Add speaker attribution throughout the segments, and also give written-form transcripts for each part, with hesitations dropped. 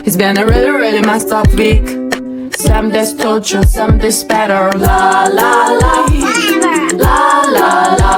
Speaker 1: It's been a really, really messed up week. Some days torture, some days better. La la la, la la la.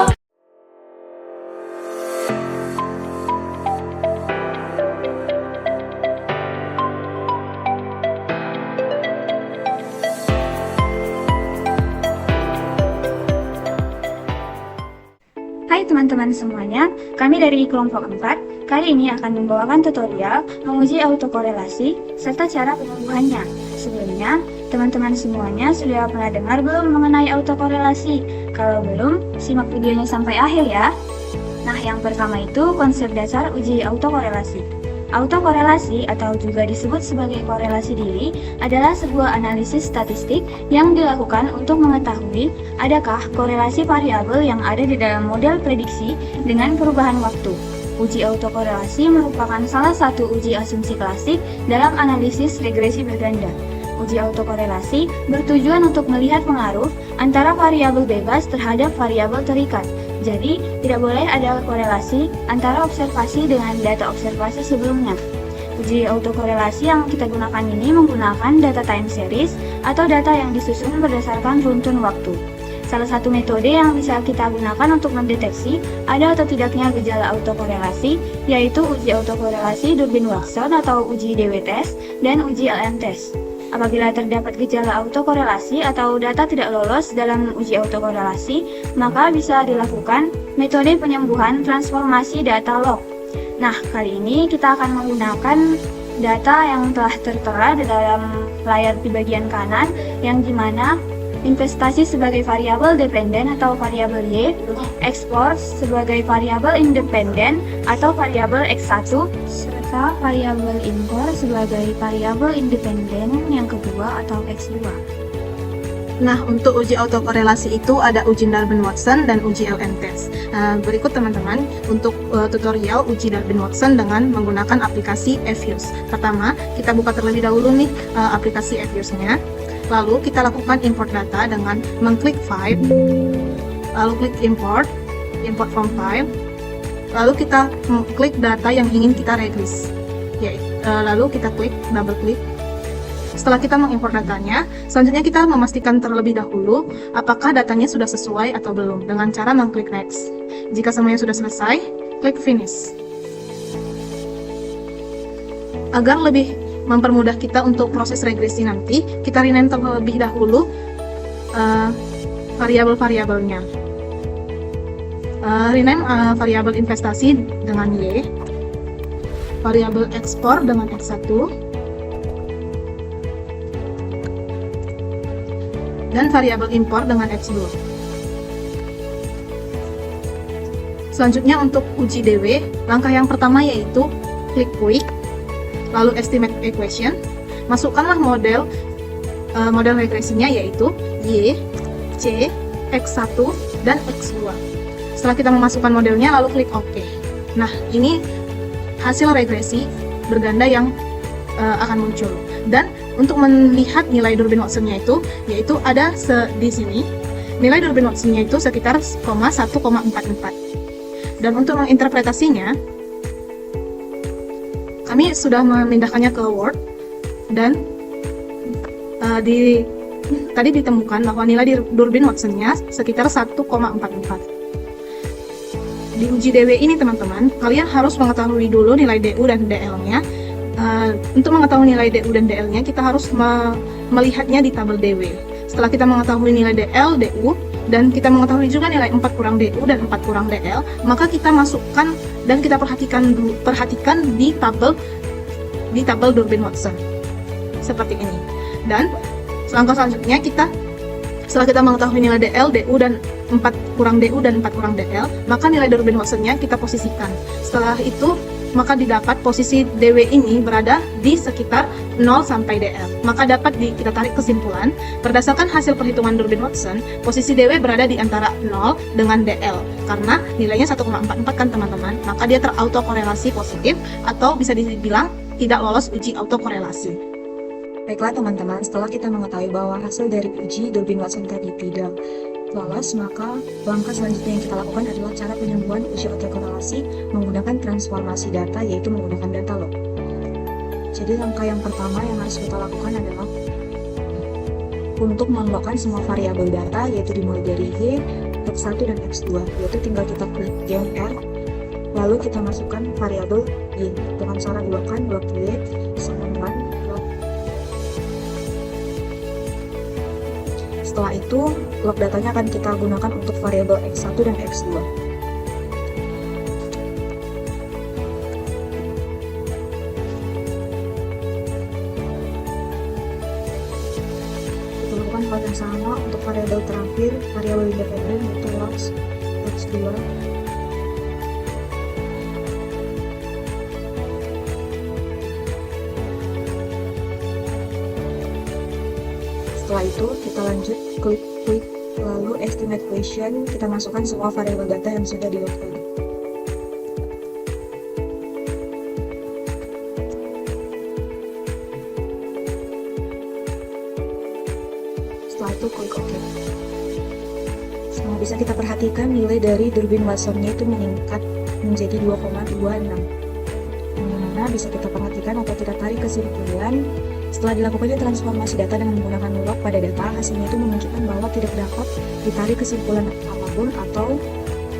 Speaker 2: Hai teman-teman semuanya, kami dari kelompok 4 kali ini akan membawakan tutorial menguji autokorelasi serta cara penyembuhannya. Sebelumnya, teman-teman semuanya sudah pernah dengar belum mengenai autokorelasi? Kalau belum, simak videonya sampai akhir ya. Nah, yang pertama itu konsep dasar uji autokorelasi. Autokorelasi atau juga disebut sebagai korelasi diri adalah sebuah analisis statistik yang dilakukan untuk mengetahui adakah korelasi variabel yang ada di dalam model prediksi dengan perubahan waktu. Uji autokorelasi merupakan salah satu uji asumsi klasik dalam analisis regresi berganda. Uji autokorelasi bertujuan untuk melihat pengaruh antara variabel bebas terhadap variabel terikat. Jadi, tidak boleh ada korelasi antara observasi dengan data observasi sebelumnya. Uji autokorelasi yang kita gunakan ini menggunakan data time series atau data yang disusun berdasarkan runtun waktu. Salah satu metode yang bisa kita gunakan untuk mendeteksi ada atau tidaknya gejala autokorelasi yaitu uji autokorelasi Durbin-Watson atau uji DW test dan uji LM test. Apabila terdapat gejala autokorelasi atau data tidak lolos dalam uji autokorelasi, maka bisa dilakukan metode penyembuhan transformasi data log. Nah, kali ini kita akan menggunakan data yang telah tertera di dalam layar di bagian kanan, yang dimana investasi sebagai variabel dependen atau variabel Y, ekspor sebagai variabel independen atau variabel X1, serta variabel impor sebagai variabel independen yang kedua atau X2.
Speaker 3: Nah, untuk uji autokorelasi itu ada uji Durbin-Watson dan uji LM test. Berikut teman-teman untuk tutorial uji Durbin-Watson dengan menggunakan aplikasi Fuse. Pertama, kita buka terlebih dahulu nih aplikasi Fuse-nya. Lalu kita lakukan import data dengan mengklik file, lalu klik import from file, lalu kita klik data yang ingin kita regress, lalu kita double klik. Setelah kita mengimport datanya, selanjutnya kita memastikan terlebih dahulu apakah datanya sudah sesuai atau belum dengan cara mengklik next. Jika semuanya sudah selesai, klik finish. Agar lebih mempermudah kita untuk proses regresi nanti, kita rename terlebih dahulu variabel-variabelnya. Rename variabel investasi dengan Y, variabel ekspor dengan X1, dan variabel impor dengan X2. Selanjutnya untuk uji DW, langkah yang pertama yaitu klik quick, lalu estimate equation, masukkanlah model regresinya yaitu Y, C, X1, dan X2. Setelah kita memasukkan modelnya, lalu klik OK. Nah, ini hasil regresi berganda yang akan muncul. Dan untuk melihat nilai Durbin-Watson-nya yaitu ada di sini. Nilai Durbin-Watson-nya itu sekitar 1,44. Dan untuk menginterpretasinya, kami sudah memindahkannya ke Word dan tadi ditemukan bahwa nilai Durbin-Watson-nya sekitar 1,44. Di uji DW ini teman-teman, kalian harus mengetahui dulu nilai DU dan DL-nya. Untuk mengetahui nilai DU dan DL-nya, kita harus melihatnya di tabel DW. Setelah kita mengetahui nilai DL, DU, dan kita mengetahui juga nilai 4 kurang DU dan 4 kurang DL, maka kita masukkan dan kita perhatikan di tabel Durbin-Watson seperti ini. Dan langkah selanjutnya setelah kita mengetahui nilai DL, DU dan 4 kurang DU dan 4 kurang DL, maka nilai Durbin-Watson-nya kita posisikan. Setelah itu maka didapat posisi DW ini berada di sekitar 0 sampai DL. Maka dapat kita tarik kesimpulan, berdasarkan hasil perhitungan Durbin-Watson, posisi DW berada di antara 0 dengan DL. Karena nilainya 1,44 kan teman-teman, maka dia terautokorelasi positif atau bisa dibilang tidak lolos uji autokorelasi.
Speaker 4: Baiklah teman-teman, setelah kita mengetahui bahwa hasil dari uji Durbin-Watson tadi tidak lolos, maka langkah selanjutnya yang kita lakukan adalah cara penyembuhan uji autokorelasi menggunakan transformasi data, yaitu menggunakan data log. Jadi langkah yang pertama yang harus kita lakukan adalah untuk menambahkan semua variabel data, yaitu dimulai dari Y, X1 dan X2, yaitu tinggal kita klik GMR, lalu kita masukkan variabel Y dengan cara gunakan blok Y sama dengan blok. Setelah itu, blok datanya akan kita gunakan untuk variabel X1 dan X2. Kita lakukan hal yang sama untuk variabel terakhir, variabel independen yaitu logs X2. Setelah itu kita lanjut klik lalu estimate question, kita masukkan semua variabel data yang sudah di-load tadi. Setelah itu klik OK. Nah, bisa kita perhatikan nilai dari Durbin Watson-nya itu meningkat menjadi 2,26. Dimana bisa kita perhatikan atau kita tarik kesimpulan, setelah dilakukannya transformasi data dengan menggunakan log pada data, hasilnya itu menunjukkan bahwa tidak dapat ditarik kesimpulan apapun atau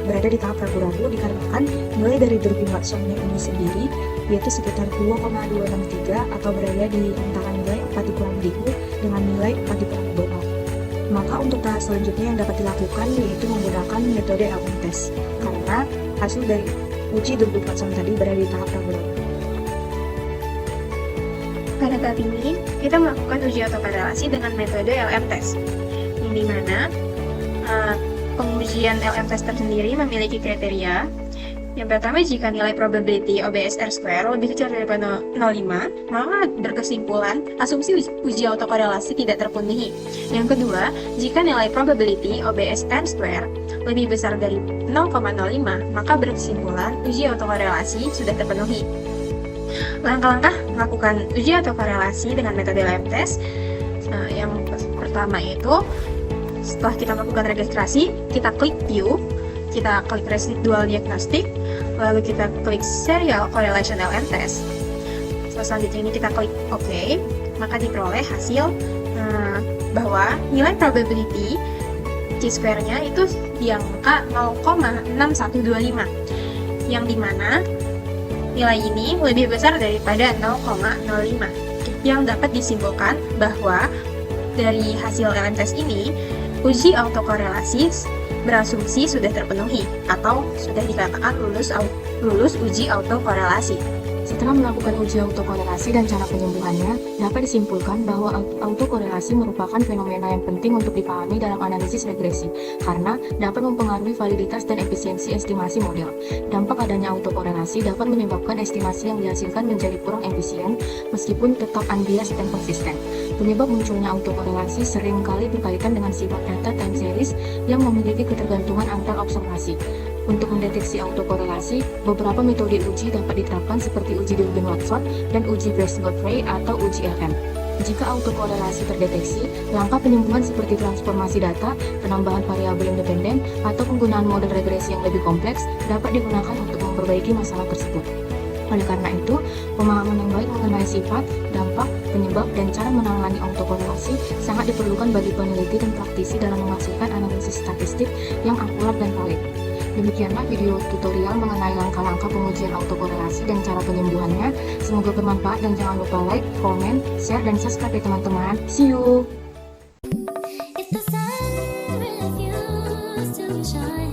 Speaker 4: berada di tahap ragu-ragu dikarenakan nilai dari Durbin Watson-nya ini sendiri yaitu sekitar 2,263 atau berada di antara nilai 4 dikurangi DU dengan nilai 4 dikurangi DO. Maka untuk tahap selanjutnya yang dapat dilakukan yaitu menggunakan metode LM test karena hasil dari uji Durbin Watson tadi berada di tahap ragu-ragu.
Speaker 2: Pada tahap ini, kita melakukan uji autokorelasi dengan metode LM test, yang dimana pengujian LM test tersendiri memiliki kriteria. Yang pertama, jika nilai probability OBS R square lebih kecil daripada 0,5, maka berkesimpulan asumsi uji autokorelasi tidak terpenuhi. Yang kedua, jika nilai probability OBS N square lebih besar dari 0,05, maka berkesimpulan uji autokorelasi sudah terpenuhi. Langkah-langkah melakukan uji autokorelasi dengan metode LM test. Yang pertama itu, setelah kita melakukan registrasi, kita klik view, kita klik residual diagnostic, lalu kita klik serial correlation LM test. Selanjutnya ini kita klik OK, maka diperoleh hasil bahwa nilai probability chi-square-nya itu di angka 0,6125, yang dimana nilai ini lebih besar daripada 0,05, yang dapat disimpulkan bahwa dari hasil LM test ini, uji autokorelasi berasumsi sudah terpenuhi atau sudah dikatakan lulus uji autokorelasi.
Speaker 5: Setelah melakukan uji autokorelasi dan cara penyembuhannya, dapat disimpulkan bahwa autokorelasi merupakan fenomena yang penting untuk dipahami dalam analisis regresi, karena dapat mempengaruhi validitas dan efisiensi estimasi model. Dampak adanya autokorelasi dapat menyebabkan estimasi yang dihasilkan menjadi kurang efisien, meskipun tetap unbiased dan konsisten. Penyebab munculnya autokorelasi seringkali berkaitan dengan sifat data time series yang memiliki ketergantungan antar observasi. Untuk mendeteksi autokorelasi, beberapa metode uji dapat diterapkan seperti uji Durbin-Watson dan uji Bayes-Godfrey atau uji LM. Jika autokorelasi terdeteksi, langkah penyembuhan seperti transformasi data, penambahan variabel independen, atau penggunaan model regresi yang lebih kompleks dapat digunakan untuk memperbaiki masalah tersebut. Oleh karena itu, pemahaman yang baik mengenai sifat, dampak, penyebab, dan cara menangani autokorelasi sangat diperlukan bagi peneliti dan praktisi dalam menghasilkan analisis statistik yang akurat dan valid. Demikianlah video tutorial mengenai langkah-langkah pengujian autokorelasi dan cara penyembuhannya. Semoga bermanfaat dan jangan lupa like, comment, share, dan subscribe ya teman-teman. See you!
Speaker 6: If the sun refused to shine